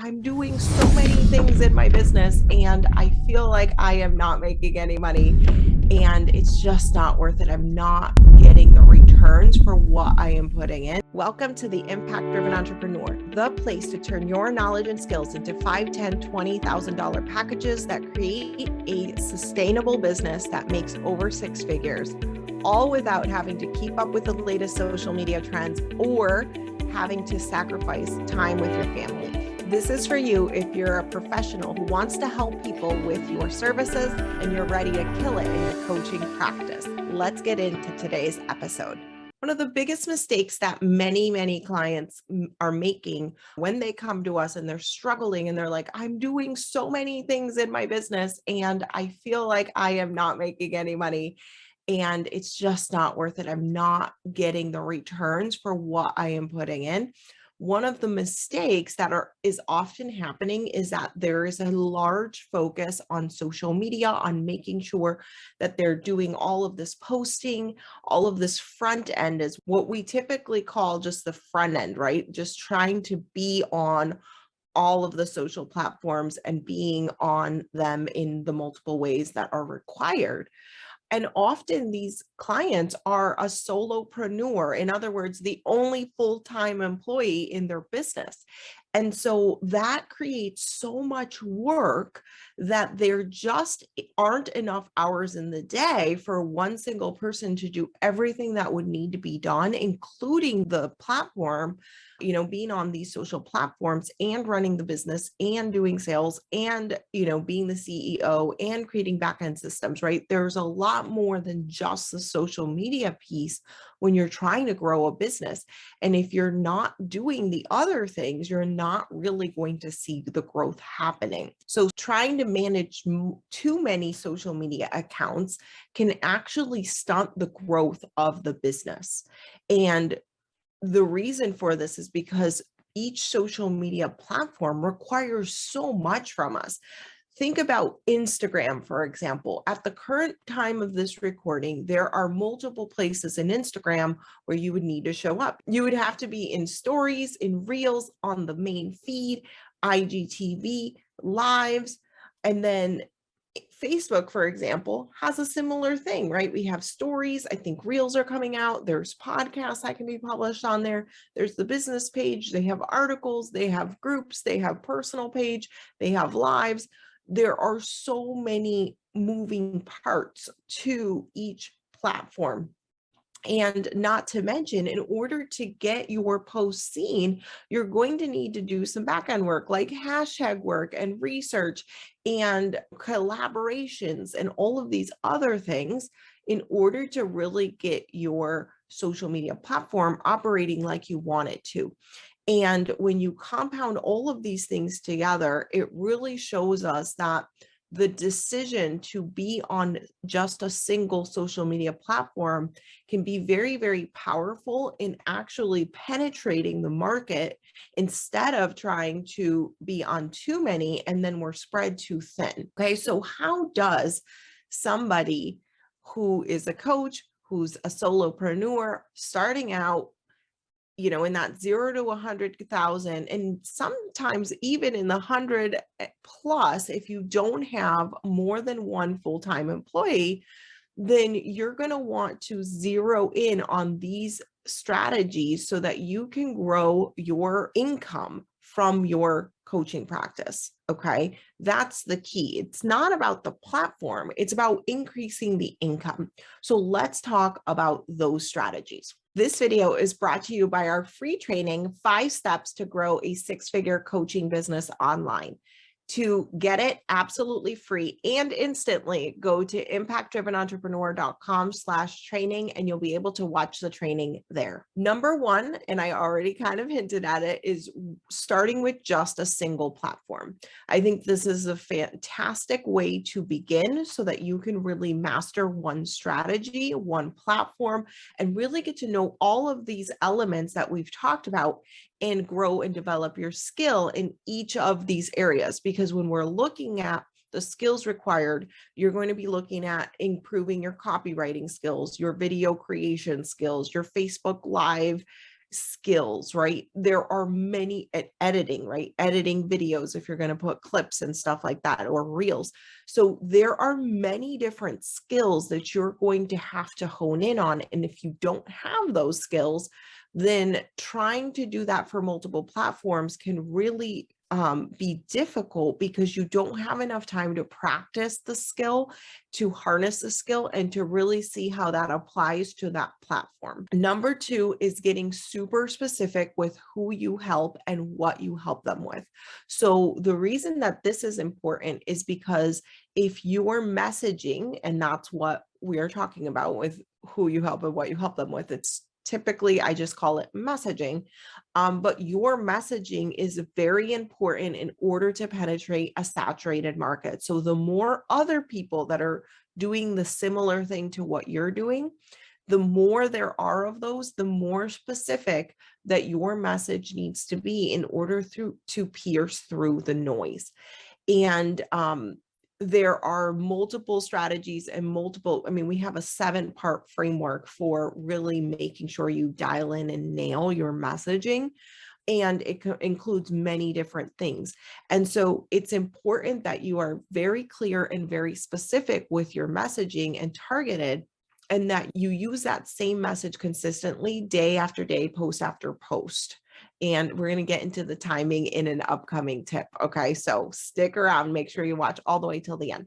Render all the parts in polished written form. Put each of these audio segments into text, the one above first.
I'm doing so many things in my business and I feel like I am not making any money and it's just not worth it. I'm not getting the returns for what I am putting in. Welcome to the Impact Driven Entrepreneur, the place to turn your knowledge and skills into $5,000, $10,000, $20,000 packages that create a sustainable business that makes over six figures, all without having to keep up with the latest social media trends or having to sacrifice time with your family. This is for you if you're a professional who wants to help people with your services and you're ready to kill it in your coaching practice. Let's get into today's episode. One of the biggest mistakes that many clients are making when they come to us and they're struggling and they're like, I'm doing so many things in my business and I feel like I am not making any money. And it's just not worth it. I'm not getting the returns for what I am putting in. One of the mistakes that is often happening is that there is a large focus on social media, on making sure that they're doing all of this posting, all of this front end is what we typically call just the front end, right? Just trying to be on all of the social platforms and being on them in the multiple ways that are required. And often these clients are a solopreneur. In other words, the only full-time employee in their business. And so that creates so much work that there just aren't enough hours in the day for one single person to do everything that would need to be done, including the platform, being on these social platforms and running the business and doing sales and, being the CEO and creating backend systems, right? There's a lot more than just the social media piece when you're trying to grow a business. And if you're not doing the other things, you're not really going to see the growth happening. So trying to manage too many social media accounts can actually stunt the growth of the business. And the reason for this is because each social media platform requires so much from us. Think about Instagram, for example. At the current time of this recording, there are multiple places in Instagram where you would need to show up. You would have to be in stories, in reels, on the main feed, IGTV, lives, and then Facebook, for example, has a similar thing, right? We have stories. I think reels are coming out. There's podcasts that can be published on there. There's the business page. They have articles. They have groups. They have personal page. They have lives. There are so many moving parts to each platform. And not to mention, in order to get your post seen, you're going to need to do some backend work like hashtag work and research and collaborations and all of these other things in order to really get your social media platform operating like you want it to. And when you compound all of these things together, it really shows us that the decision to be on just a single social media platform can be very powerful in actually penetrating the market instead of trying to be on too many and then we're spread too thin. Okay, so how does somebody who is a coach, who's a solopreneur starting out, in that 0 to 100,000, and sometimes even in the 100 plus, if you don't have more than one full-time employee, then you're going to want to zero in on these strategies so that you can grow your income from your coaching practice. Okay. That's the key. It's not about the platform. It's about increasing the income. So let's talk about those strategies. This video is brought to you by our free training, 5 Steps to Grow a Six-Figure Coaching Business Online. To get it absolutely free and instantly, go to impactdrivenentrepreneur.com/training and you'll be able to watch the training there. Number one, and I already kind of hinted at it, is starting with just a single platform. I think this is a fantastic way to begin so that you can really master one strategy, one platform, and really get to know all of these elements that we've talked about and grow and develop your skill in each of these areas. Because when we're looking at the skills required, you're going to be looking at improving your copywriting skills, your video creation skills, your Facebook Live skills, right? There are many at editing, right? Editing videos if you're going to put clips and stuff like that, or reels. So there are many different skills that you're going to have to hone in on. And if you don't have those skills, then trying to do that for multiple platforms can really be difficult because you don't have enough time to practice the skill, to harness the skill, and to really see how that applies to that platform. Number two is getting super specific with who you help and what you help them with. So the reason that this is important is because if you're messaging, and that's what we are talking about with who you help and what you help them with, it's typically, I just call it messaging. But your messaging is very important in order to penetrate a saturated market. So the more other people that are doing the similar thing to what you're doing, the more there are of those, the more specific that your message needs to be in order to pierce through the noise. And there are multiple strategies and we have a 7-part framework for really making sure you dial in and nail your messaging. And it includes many different things. And so it's important that you are very clear and very specific with your messaging and targeted, and that you use that same message consistently day after day, post after post. And we're going to get into the timing in an upcoming tip. Okay. So stick around, make sure you watch all the way till the end.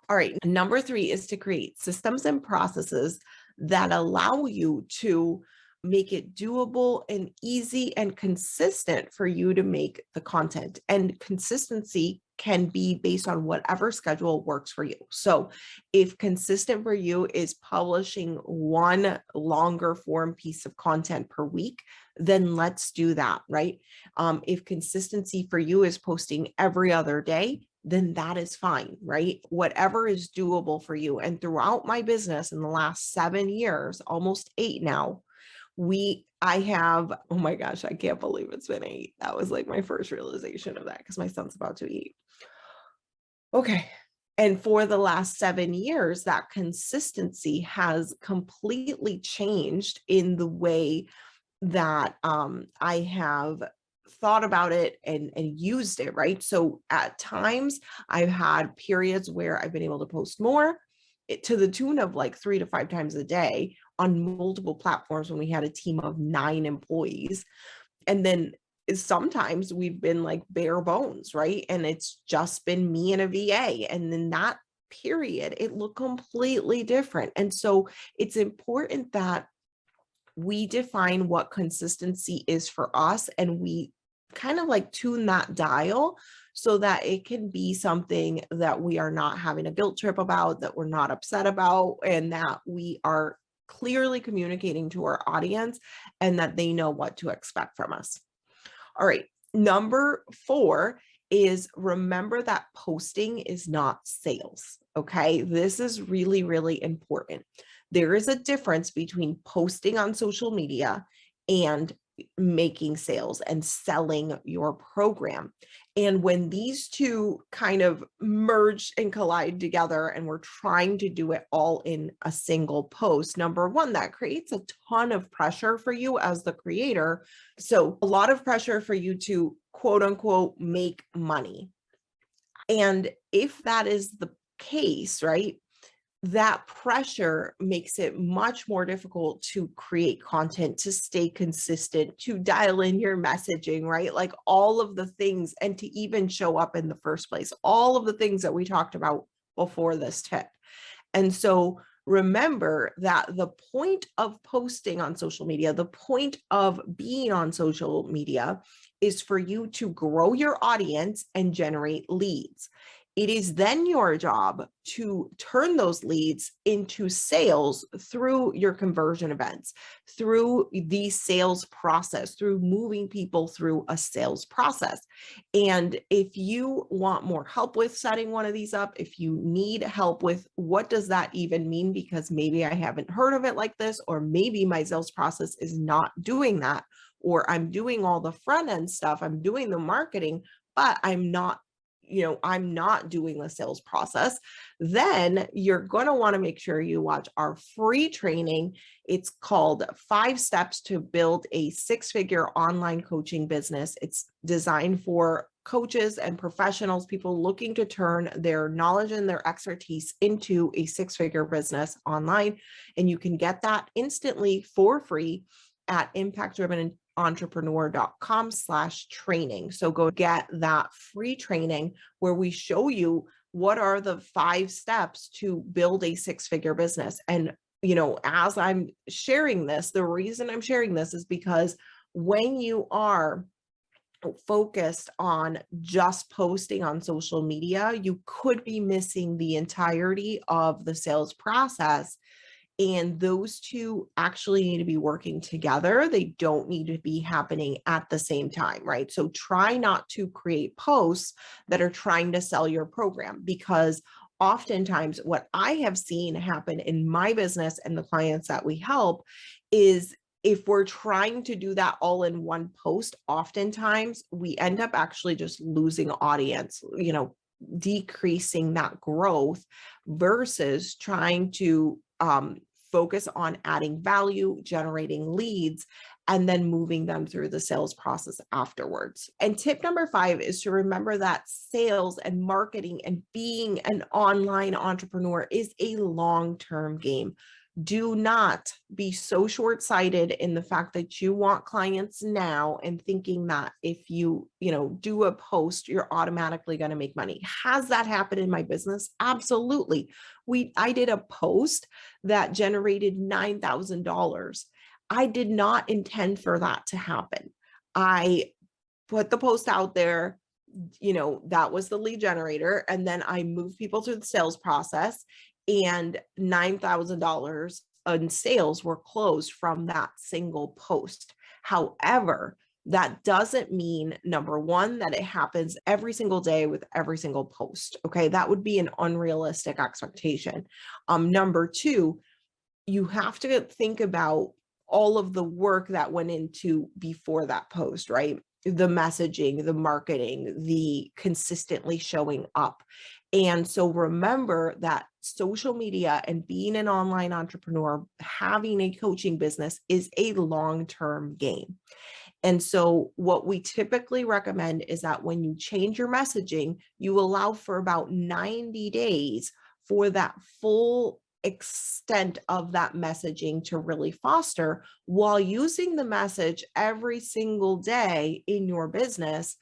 All right. Number 3 is to create systems and processes that allow you to make it doable and easy and consistent for you to make the content. And consistency can be based on whatever schedule works for you. So if consistent for you is publishing one longer form piece of content per week, then let's do that, right? If consistency for you is posting every other day, then that is fine, right? Whatever is doable for you. And throughout my business in the last 7 years, almost 8 now, I have, oh my gosh, I can't believe it's been 8. That was like my first realization of that because my son's about to eat. Okay. And for the last 7 years, that consistency has completely changed in the way that I have thought about it and used it, right? So at times I've had periods where I've been able to post more, to the tune of like 3 to 5 times a day on multiple platforms when we had a team of 9 employees. And then sometimes we've been like bare bones, right? And it's just been me and a VA. And then that period, it looked completely different. And so it's important that we define what consistency is for us, and we kind of like tune that dial so that it can be something that we are not having a guilt trip about, that we're not upset about, and that we are clearly communicating to our audience and that they know what to expect from us. All right. Number 4 is remember that posting is not sales. Okay. This is really, really important. There is a difference between posting on social media and making sales and selling your program. And when these two kind of merge and collide together and we're trying to do it all in a single post, number 1, that creates a ton of pressure for you as the creator. So a lot of pressure for you to quote unquote make money. And if that is the case, right, that pressure makes it much more difficult to create content, to stay consistent, to dial in your messaging, right? Like all of the things, and to even show up in the first place, all of the things that we talked about before this tip. And so remember that the point of posting on social media, the point of being on social media is for you to grow your audience and generate leads. It is then your job to turn those leads into sales through your conversion events, through the sales process, through moving people through a sales process. And if you want more help with setting one of these up, if you need help with what does that even mean, because maybe I haven't heard of it like this, or maybe my sales process is not doing that, or I'm doing all the front end stuff, I'm doing the marketing, but I'm not I'm not doing the sales process, then you're going to want to make sure you watch our free training. It's called 5 Steps to Build a Six-Figure Online Coaching Business. It's designed for coaches and professionals, people looking to turn their knowledge and their expertise into a six-figure business online. And you can get that instantly for free at impactdrivenentrepreneur.com/training. So go get that free training where we show you what are the 5 steps to build a six-figure business. And, as I'm sharing this, the reason I'm sharing this is because when you are focused on just posting on social media, you could be missing the entirety of the sales process. And those two actually need to be working together. They don't need to be happening at the same time, right? So try not to create posts that are trying to sell your program, because oftentimes what I have seen happen in my business and the clients that we help is, if we're trying to do that all in one post, oftentimes we end up actually just losing audience, decreasing that growth, versus trying to focus on adding value, generating leads, and then moving them through the sales process afterwards. And tip number 5 is to remember that sales and marketing and being an online entrepreneur is a long-term game. Do not be so short-sighted in the fact that you want clients now and thinking that if you, do a post, you're automatically going to make money. Has that happened in my business? Absolutely. I did a post that generated $9,000. I did not intend for that to happen. I put the post out there, that was the lead generator. And then I moved people through the sales process, and $9,000 in sales were closed from that single post. However, that doesn't mean, number one, that it happens every single day with every single post. Okay. That would be an unrealistic expectation. Number two, you have to think about all of the work that went into before that post, right? The messaging, the marketing, the consistently showing up. And so remember that social media and being an online entrepreneur, having a coaching business, is a long-term game. And so what we typically recommend is that when you change your messaging, you allow for about 90 days for that full extent of that messaging to really foster, while using the message every single day in your business,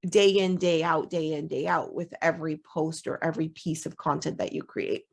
day in, day out, with every post or every piece of content that you create.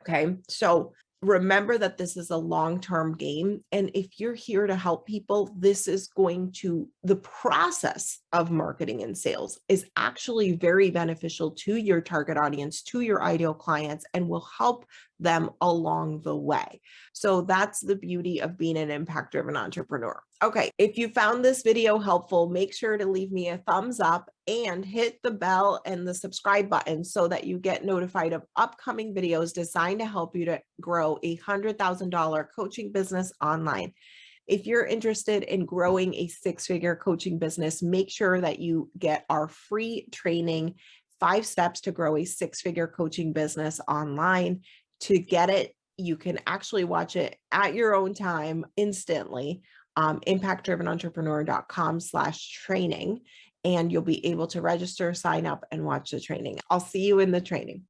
Okay. So remember that this is a long-term game. And if you're here to help people, the process of marketing and sales is actually very beneficial to your target audience, to your ideal clients, and will help them along the way. So that's the beauty of being an impact-driven entrepreneur. Okay, if you found this video helpful, make sure to leave me a thumbs up and hit the bell and the subscribe button so that you get notified of upcoming videos designed to help you to grow a $100,000 coaching business online. If you're interested in growing a six-figure coaching business, make sure that you get our free training, 5 Steps to Grow a Six-Figure Coaching Business Online. To get it, you can actually watch it at your own time instantly. impactdrivenentrepreneur.com/training, and you'll be able to register, sign up, and watch the training. I'll see you in the training.